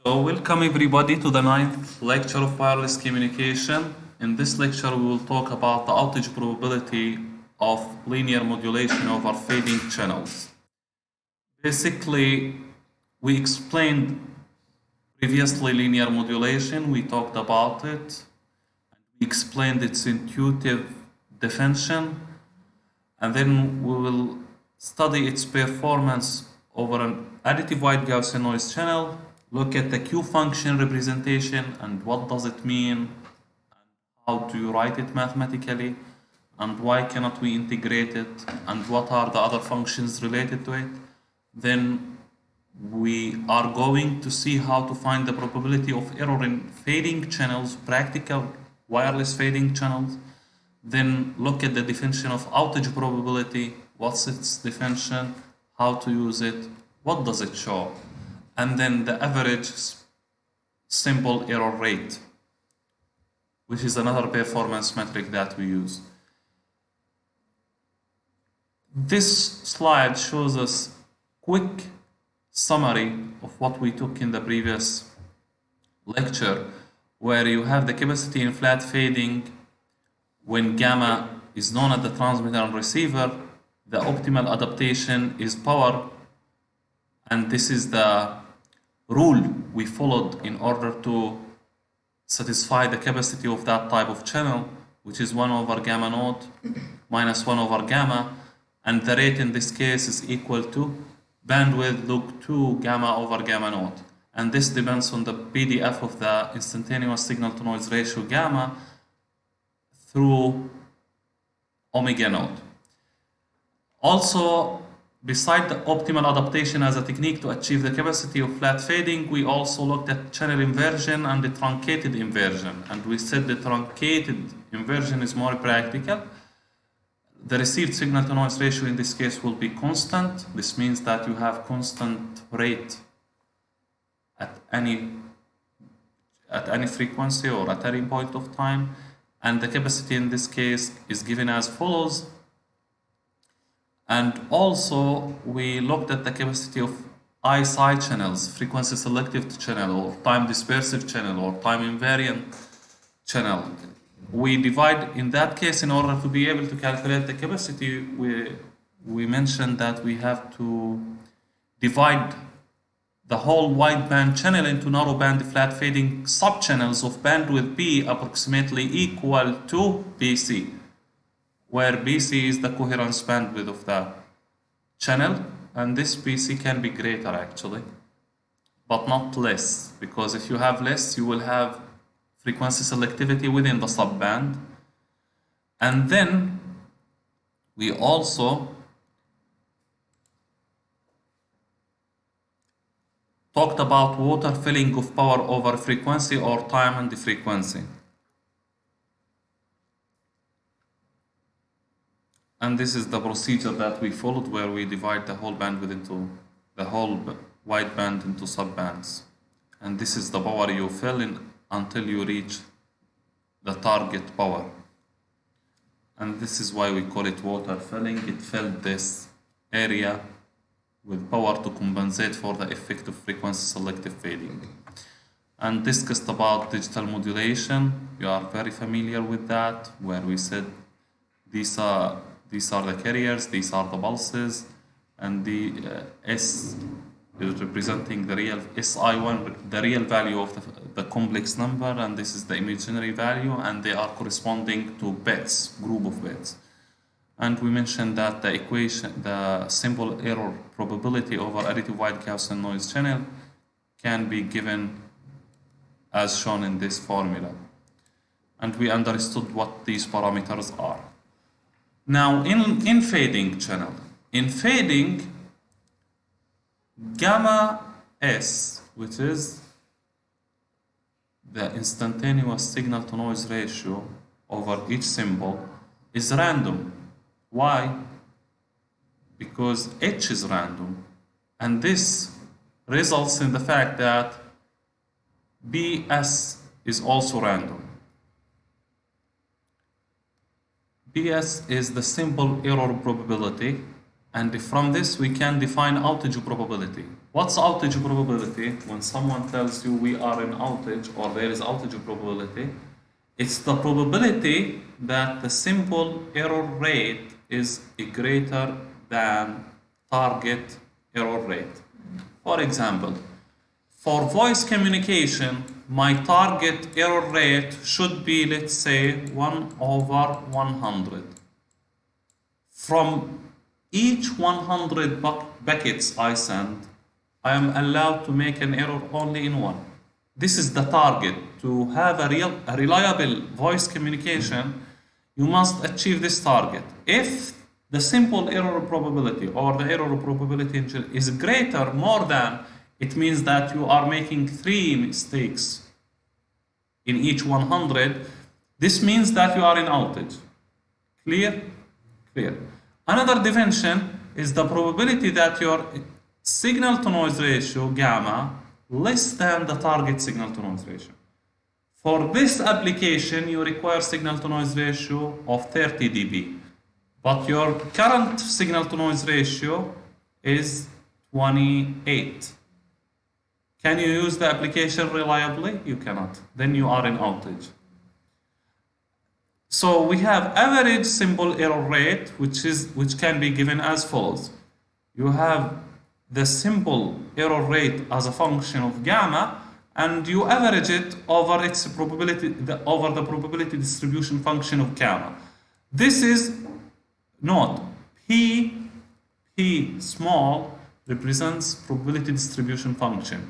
So welcome everybody to the 9th lecture of wireless communication. In this lecture we will talk about the outage probability of linear modulation over fading channels. Basically, we explained previously linear modulation, we talked about it, we explained its intuitive definition, and then we will study its performance over an additive wide Gaussian noise channel, look at the Q function representation and what does it mean, and how do you write it mathematically, and why cannot we integrate it, and what are the other functions related to it. Then we are going to see how to find the probability of error in fading channels, practical wireless fading channels. Then look at the definition of outage probability, what's its definition, how to use it, what does it show, and then the average simple error rate, which is another performance metric that we use. This slide shows us quick summary of what we took in the previous lecture, where you have the capacity in flat fading when gamma is known at the transmitter and receiver. The optimal adaptation is power, and this is the rule we followed in order to satisfy the capacity of that type of channel, which is 1 over gamma naught minus 1 over gamma, and the rate in this case is equal to bandwidth log 2 gamma over gamma naught, and this depends on the PDF of the instantaneous signal to noise ratio gamma through omega naught. Also, beside the optimal adaptation as a technique to achieve the capacity of flat fading, we also looked at channel inversion and the truncated inversion, and we said the truncated inversion is more practical. The received signal to noise ratio in this case will be constant. This means that you have constant rate at any frequency or at any point of time, and the capacity in this case is given as follows. And also we looked at the capacity of ISI channels, frequency selective channel, or time dispersive channel, or time invariant channel. We divide, in that case, in order to be able to calculate the capacity, we mentioned that we have to divide the whole wideband channel into narrow band flat fading subchannels of bandwidth B approximately equal to BC, where BC is the coherence bandwidth of the channel, and this BC can be greater actually, but not less, because if you have less, you will have frequency selectivity within the subband. And then we also talked about water filling of power over frequency or time and the frequency. And this is the procedure that we followed, where we divide the whole bandwidth into the whole wideband into subbands. And this is the power you fill in until you reach the target power. And this is why we call it water filling. It filled this area with power to compensate for the effect of frequency selective fading. And discussed about digital modulation. You are very familiar with that, where we said these are the carriers, these are the pulses, and the S is representing the real SI1, the real value of the complex number, and this is the imaginary value, and they are corresponding to bits, group of bits. And we mentioned that the equation, the simple error probability over additive wide Gaussian noise channel can be given as shown in this formula. And we understood what these parameters are. Now, in fading channel, in fading, gamma S, which is the instantaneous signal to noise ratio over each symbol, is random. Why? Because H is random, and this results in the fact that BS is also random. BS is the simple error probability, And from this, we can define outage probability. What's outage probability? When someone tells you we are in outage or there is outage probability, it's the probability that the simple error rate is greater than target error rate. For example, for voice communication, my target error rate should be, let's say, 1/100. From each 100 packets I send, I am allowed to make an error only in one. This is the target. To have a reliable voice communication, you must achieve this target. If the simple error probability or the error probability is greater, more than, it means that you are making 3 mistakes in each 100. This means that you are in outage. Clear? Clear. Another dimension is the probability that your signal to noise ratio, gamma, less than the target signal to noise ratio. For this application, you require signal to noise ratio of 30 dB, but your current signal to noise ratio is 28. Can you use the application reliably? You cannot. Then you are in outage. So we have average simple error rate, which can be given as follows. You have the simple error rate as a function of gamma, and you average it over its probability, over the probability distribution function of gamma. This is note P small represents probability distribution function,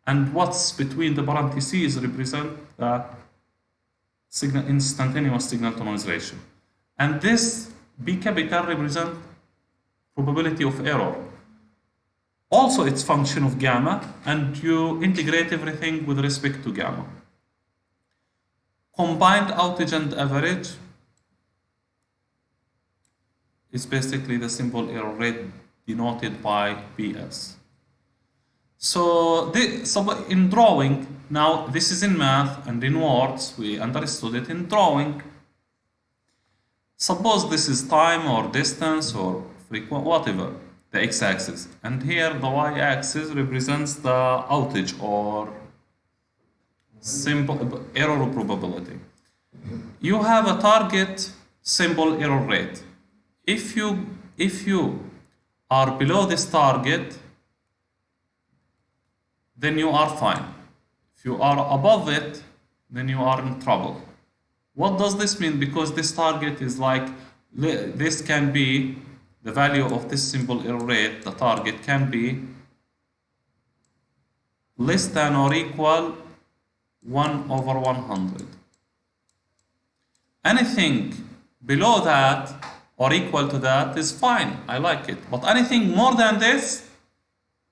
and what's between the parentheses represent the instantaneous signal to noise ratio, and this B capital represent probability of error. Also, it's function of gamma, and you integrate everything with respect to gamma. Combined outage and average is basically the simple error rate denoted by BS. So in drawing, now this is in math, and in words we understood it. In drawing, suppose this is time or distance or frequency, whatever, the x-axis, and here the y-axis represents the outage or simple error probability. You have a target simple error rate. If you are below this target, then you are fine. If you are above it, then you are in trouble. What does this mean? Because this target is like, this can be the value of this simple error rate, the target can be less than or equal 1/100. Anything below that or equal to that is fine, I like it. But anything more than this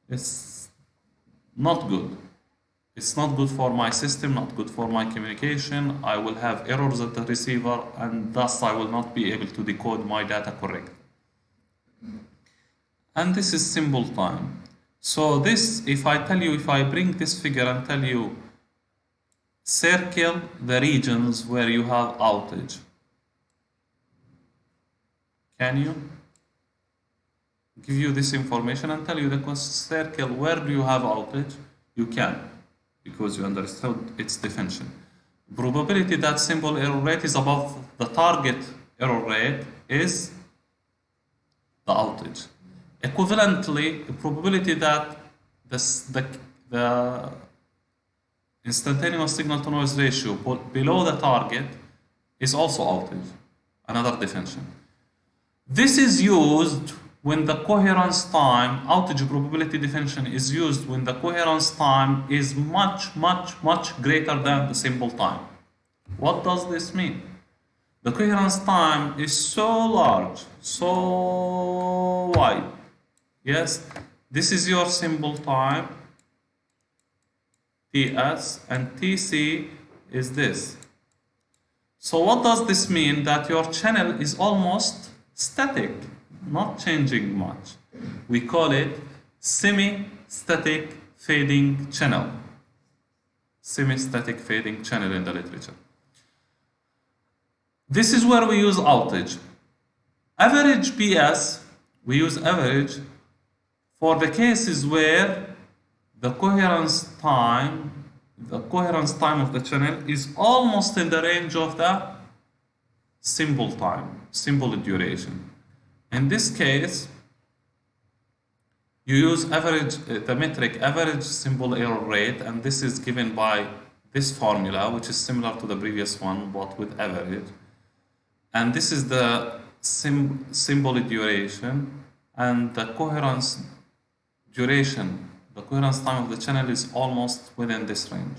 is not good. It's not good for my system, not good for my communication. I will have errors at the receiver, and thus I will not be able to decode my data correctly. And this is simple time. So this, if I bring this figure and tell you, circle the regions where you have outage. Can you? Give you this information and tell you the circle where do you have outage? You can, because you understood its definition. Probability that simple error rate is above the target error rate is the outage. Equivalently, the probability that the instantaneous signal to noise ratio below the target is also outage. Another definition. This is used when the coherence time, outage probability definition is used when the coherence time is much greater than the simple time. What does this mean? The coherence time is so large, so wide. Yes, this is your simple time, Ts, and Tc is this. So what does this mean? That your channel is almost static, not changing much. We call it semi-static fading channel. Semi-static fading channel in the literature. This is where we use outage. Average PS, we use average for the cases where the coherence time of the channel is almost in the range of the symbol time, symbol duration. In this case, you use average, the metric average symbol error rate, and this is given by this formula, which is similar to the previous one, but with average. And this is the symbol duration, and the coherence duration, the coherence time of the channel is almost within this range.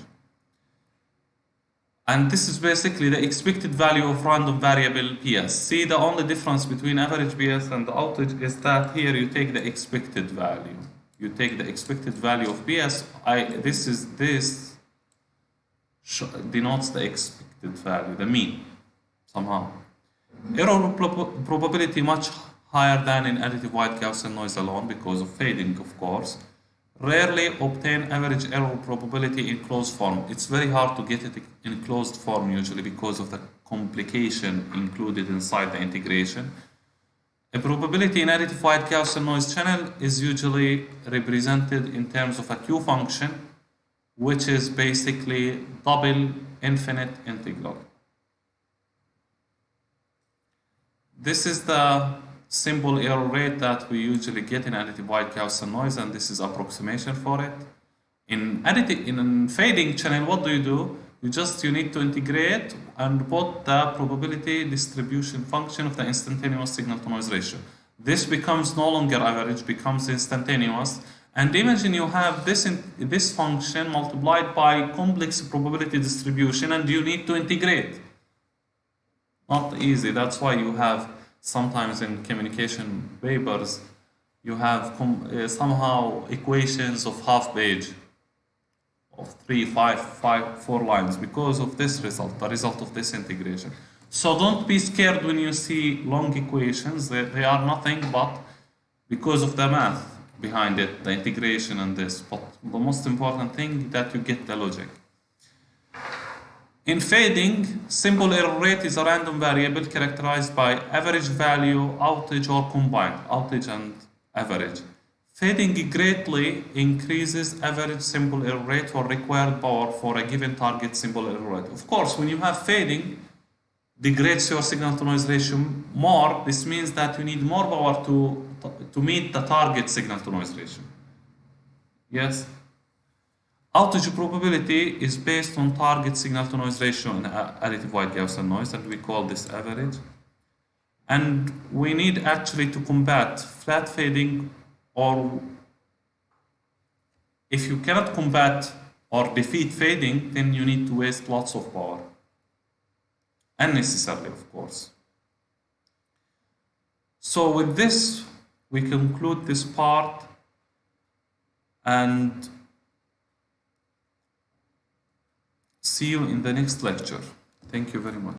And this is basically the expected value of random variable PS. See, the only difference between average PS and the outage is that here you take the expected value. You take the expected value of PS. This denotes the expected value, the mean, somehow. Error probability much higher than in additive white Gaussian noise alone because of fading, of course. Rarely obtain average error probability in closed form. It's very hard to get it in closed form usually because of the complication included inside the integration. A probability in additive white Gaussian noise channel is usually represented in terms of a Q function, which is basically double infinite integral. This is the symbol error rate that we usually get in additive white Gaussian noise, and this is approximation for it. In fading channel, what do? You need to integrate and put the probability distribution function of the instantaneous signal to noise ratio. This becomes no longer average, becomes instantaneous. And imagine you have this function multiplied by complex probability distribution, and you need to integrate. Not easy. That's why you have sometimes in communication papers, you have somehow equations of half page of 3, 5, 4 lines because of this result, the result of this integration. So don't be scared when you see long equations. They are nothing but because of the math behind it, the integration and this. But the most important thing is that you get the logic. In fading, symbol error rate is a random variable characterized by average value, outage, or combined, outage and average. Fading greatly increases average symbol error rate or required power for a given target symbol error rate. Of course, when you have fading, degrades your signal to noise ratio more. This means that you need more power to meet the target signal to noise ratio. Yes? Outage probability is based on target signal to noise ratio in additive white Gaussian noise, and we call this average. And we need actually to combat flat fading, or if you cannot combat or defeat fading, then you need to waste lots of power. Unnecessarily, of course. So with this, we conclude this part, and see you in the next lecture. Thank you very much.